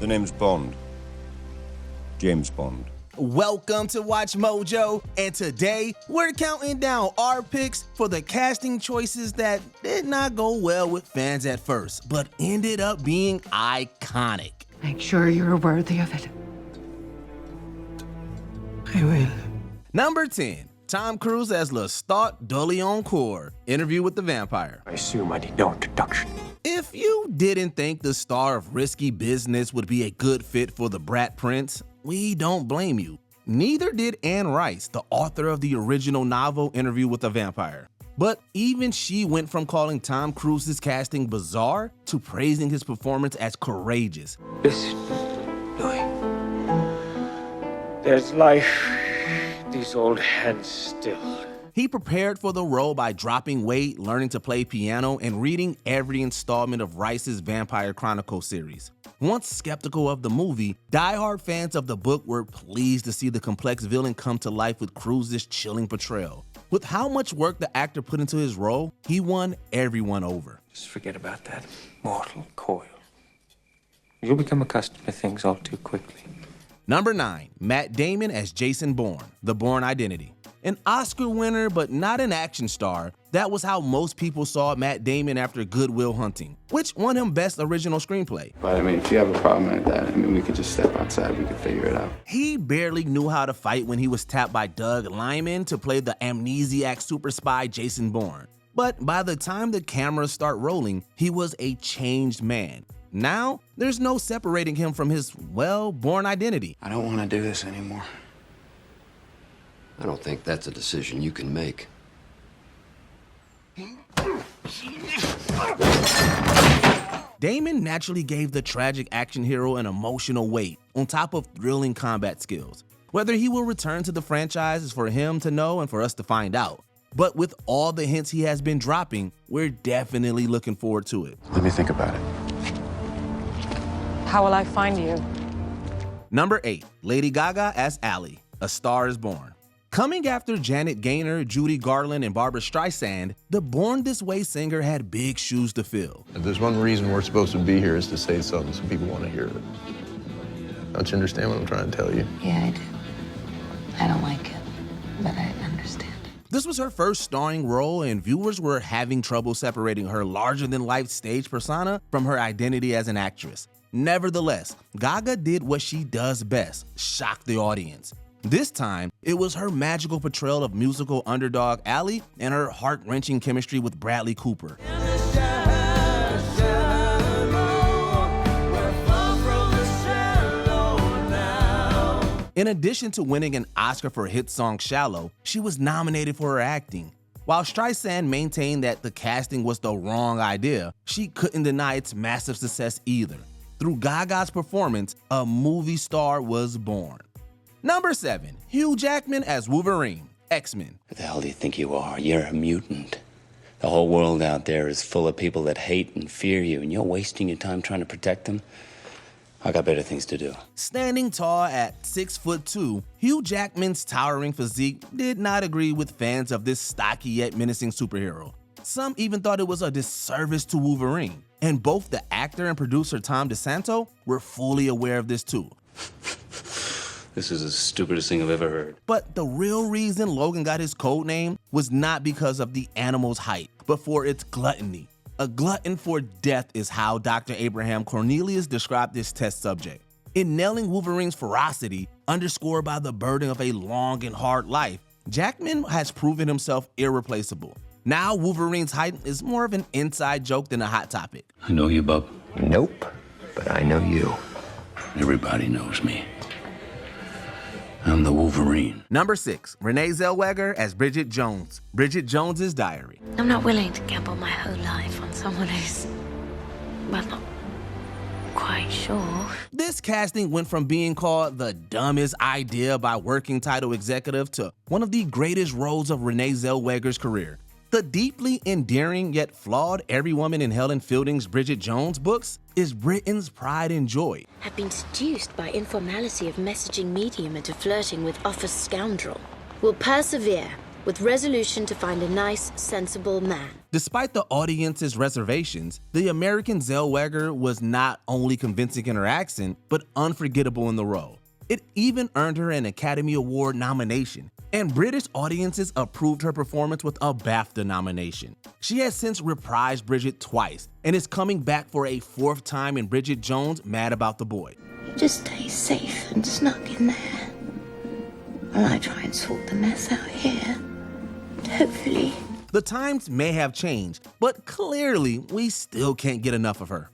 The name's Bond. James Bond. Welcome to Watch Mojo, and today we're counting down our picks for the casting choices that did not go well with fans at first, but ended up being iconic. Make sure you're worthy of it. I will. Number 10, Tom Cruise as Lestat de Lioncourt, Interview with the Vampire. I assume I need no introduction. If you didn't think the star of Risky Business would be a good fit for the Brat Prince, we don't blame you. Neither did Anne Rice, the author of the original novel Interview with a Vampire. But even she went from calling Tom Cruise's casting bizarre to praising his performance as courageous. Listen, Louis. There's life in these old hands still. He prepared for the role by dropping weight, learning to play piano, and reading every installment of Rice's Vampire Chronicles series. Once skeptical of the movie, diehard fans of the book were pleased to see the complex villain come to life with Cruise's chilling portrayal. With how much work the actor put into his role, he won everyone over. Just forget about that mortal coil. You'll become accustomed to things all too quickly. Number 9, Matt Damon as Jason Bourne, The Bourne Identity. An Oscar winner, but not an action star, that was how most people saw Matt Damon after Good Will Hunting, which won him Best Original Screenplay. But if you have a problem like that, we could just step outside, we could figure it out. He barely knew how to fight when he was tapped by Doug Liman to play the amnesiac super spy Jason Bourne. But by the time the cameras start rolling, he was a changed man. Now, there's no separating him from his, Bourne identity. I don't want to do this anymore. I don't think that's a decision you can make. Damon naturally gave the tragic action hero an emotional weight, on top of thrilling combat skills. Whether he will return to the franchise is for him to know and for us to find out. But with all the hints he has been dropping, we're definitely looking forward to it. Let me think about it. How will I find you? Number 8, Lady Gaga as Ally, A Star is Born. Coming after Janet Gaynor, Judy Garland, and Barbra Streisand, the Born This Way singer had big shoes to fill. If there's one reason we're supposed to be here is to say something so people want to hear it. Don't you understand what I'm trying to tell you? Yeah, I do. I don't like it, but I understand. This was her first starring role, and viewers were having trouble separating her larger-than-life stage persona from her identity as an actress. Nevertheless, Gaga did what she does best, shock the audience. This time, it was her magical portrayal of musical underdog Ally and her heart-wrenching chemistry with Bradley Cooper. In addition to winning an Oscar for hit song Shallow, she was nominated for her acting. While Streisand maintained that the casting was the wrong idea, she couldn't deny its massive success either. Through Gaga's performance, a movie star was born. Number 7, Hugh Jackman as Wolverine, X-Men. Who the hell do you think you are? You're a mutant. The whole world out there is full of people that hate and fear you, and you're wasting your time trying to protect them? I got better things to do. Standing tall at 6'2", Hugh Jackman's towering physique did not agree with fans of this stocky yet menacing superhero. Some even thought it was a disservice to Wolverine, and both the actor and producer Tom DeSanto were fully aware of this too. This is the stupidest thing I've ever heard. But the real reason Logan got his code name was not because of the animal's height, but for its gluttony. A glutton for death is how Dr. Abraham Cornelius described this test subject. In nailing Wolverine's ferocity, underscored by the burden of a long and hard life, Jackman has proven himself irreplaceable. Now Wolverine's height is more of an inside joke than a hot topic. I know you, bub. Nope, but I know you. Everybody knows me. I'm the Wolverine. Number 6, Renee Zellweger as Bridget Jones, Bridget Jones's Diary. I'm not willing to gamble my whole life on someone who's, well, not quite sure. This casting went from being called the dumbest idea by working title executive to one of the greatest roles of Renee Zellweger's career. The deeply endearing yet flawed Every Woman in Helen Fielding's Bridget Jones books is Britain's pride and joy. Have been seduced by informality of messaging medium into flirting with office scoundrel. Will persevere with resolution to find a nice, sensible man. Despite the audience's reservations, the American Zellweger was not only convincing in her accent, but unforgettable in the role. It even earned her an Academy Award nomination, and British audiences approved her performance with a BAFTA nomination. She has since reprised Bridget twice, and is coming back for a 4th time in Bridget Jones' Mad About the Boy. You just stay safe and snug in there, while I try and sort the mess out here. Hopefully. The times may have changed, but clearly we still can't get enough of her.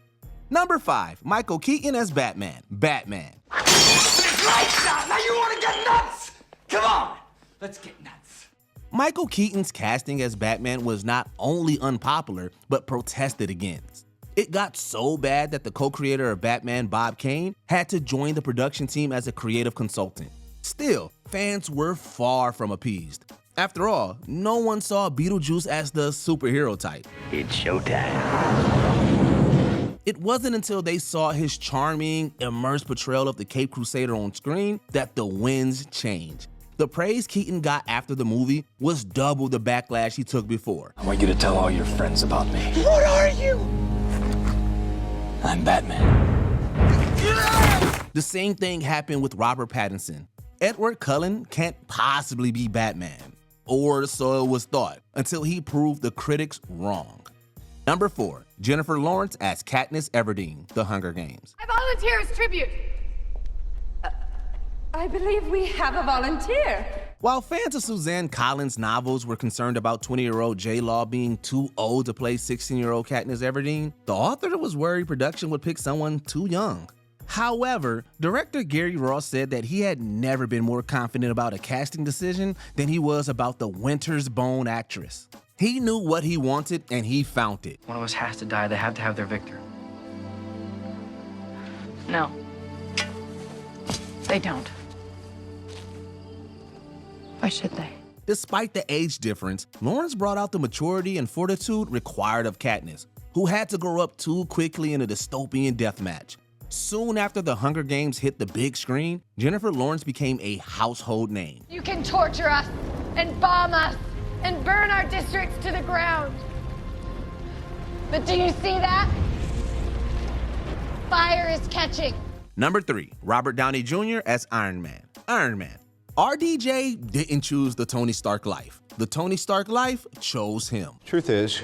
Number 5, Michael Keaton as Batman. Batman. Lights out! Now you want to get nuts? Come on, let's get nuts. Michael Keaton's casting as Batman was not only unpopular, but protested against. It got so bad that the co-creator of Batman, Bob Kane, had to join the production team as a creative consultant. Still, fans were far from appeased. After all, no one saw Beetlejuice as the superhero type. It's showtime. It wasn't until they saw his charming, immersed portrayal of the Caped Crusader on screen that the winds changed. The praise Keaton got after the movie was double the backlash he took before. I want you to tell all your friends about me. What are you? I'm Batman. The same thing happened with Robert Pattinson. Edward Cullen can't possibly be Batman, or so it was thought, until he proved the critics wrong. Number 4, Jennifer Lawrence as Katniss Everdeen, The Hunger Games. I volunteer as tribute. I believe we have a volunteer. While fans of Suzanne Collins' novels were concerned about 20-year-old J-Law being too old to play 16-year-old Katniss Everdeen, the author was worried production would pick someone too young. However, director Gary Ross said that he had never been more confident about a casting decision than he was about the Winter's Bone actress. He knew what he wanted and he found it. One of us has to die. They have to have their victor. No. They don't. Why should they? Despite the age difference, Lawrence brought out the maturity and fortitude required of Katniss, who had to grow up too quickly in a dystopian deathmatch. Soon after The Hunger Games hit the big screen, Jennifer Lawrence became a household name. You can torture us and bomb us and burn our districts to the ground. But do you see that? Fire is catching. Number 3, Robert Downey Jr. as Iron Man. Iron Man. RDJ didn't choose the Tony Stark life. The Tony Stark life chose him. Truth is,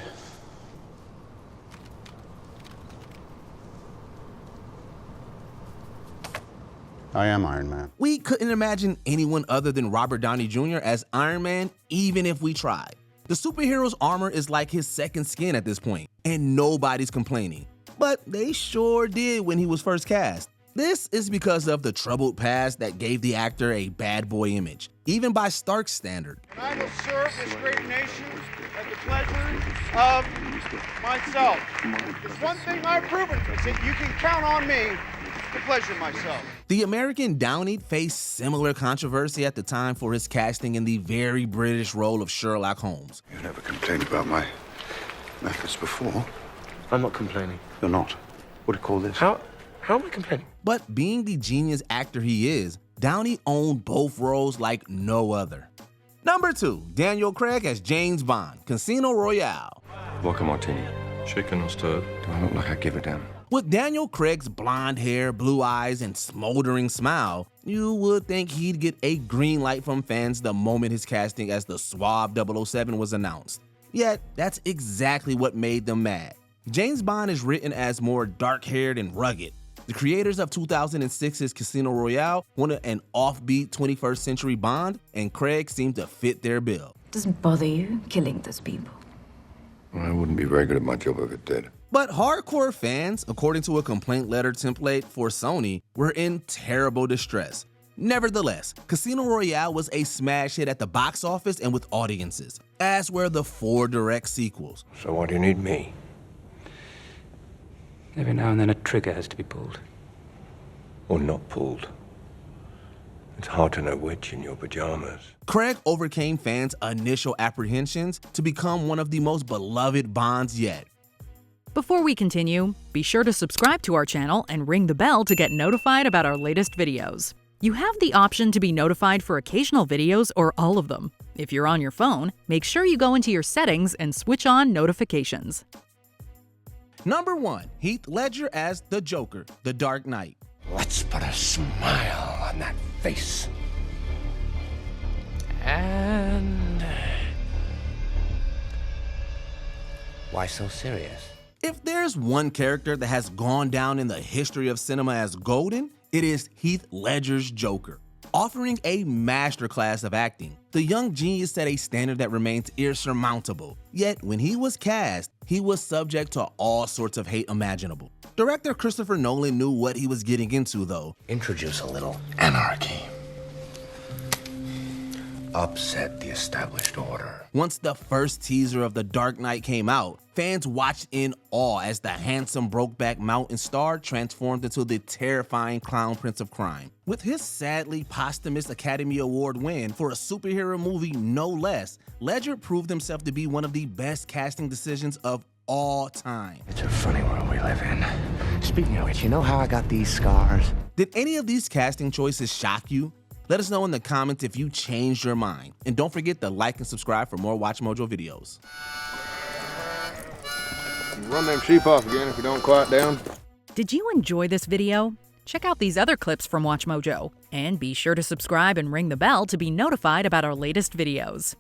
I am Iron Man. We couldn't imagine anyone other than Robert Downey Jr. as Iron Man, even if we tried. The superhero's armor is like his second skin at this point, and nobody's complaining. But they sure did when he was first cast. This is because of the troubled past that gave the actor a bad boy image, even by Stark's standard. I will serve this great nation at the pleasure of myself. There's one thing I've proven, is that you can count on me to pleasure myself. The American Downey faced similar controversy at the time for his casting in the very British role of Sherlock Holmes. You've never complained about my methods before. I'm not complaining. You're not. What do you call this? How am I complaining? But being the genius actor he is, Downey owned both roles like no other. Number 2, Daniel Craig as James Bond, Casino Royale. Vodka martini. Shaken or stirred? Do I look like I give a damn? With Daniel Craig's blonde hair, blue eyes, and smoldering smile, you would think he'd get a green light from fans the moment his casting as the suave 007 was announced. Yet, that's exactly what made them mad. James Bond is written as more dark-haired and rugged. The creators of 2006's Casino Royale wanted an offbeat 21st century Bond, and Craig seemed to fit their bill. Doesn't bother you killing those people? Well, I wouldn't be very good at my job if it did. But hardcore fans, according to a complaint letter template for Sony, were in terrible distress. Nevertheless, Casino Royale was a smash hit at the box office and with audiences, as were the 4 direct sequels. So why do you need me? Every now and then a trigger has to be pulled. Or not pulled. It's hard to know which in your pajamas. Craig overcame fans' initial apprehensions to become one of the most beloved Bonds yet. Before we continue, be sure to subscribe to our channel and ring the bell to get notified about our latest videos. You have the option to be notified for occasional videos or all of them. If you're on your phone, make sure you go into your settings and switch on notifications. Number 1. Heath Ledger as the Joker, The Dark Knight. Let's put a smile on that face. And... why so serious? If there's one character that has gone down in the history of cinema as golden, it is Heath Ledger's Joker. Offering a masterclass of acting, the young genius set a standard that remains insurmountable. Yet, when he was cast, he was subject to all sorts of hate imaginable. Director Christopher Nolan knew what he was getting into, though. Introduce a little anarchy. Upset the established order. Once the first teaser of The Dark Knight came out, fans watched in awe as the handsome Brokeback Mountain star transformed into the terrifying Clown Prince of Crime. With his sadly posthumous Academy Award win for a superhero movie no less, Ledger proved himself to be one of the best casting decisions of all time. It's a funny world we live in. Speaking of which, you know how I got these scars? Did any of these casting choices shock you? Let us know in the comments if you changed your mind. And don't forget to like and subscribe for more WatchMojo videos. Run them sheep off again if you don't quiet down. Did you enjoy this video? Check out these other clips from WatchMojo. And be sure to subscribe and ring the bell to be notified about our latest videos.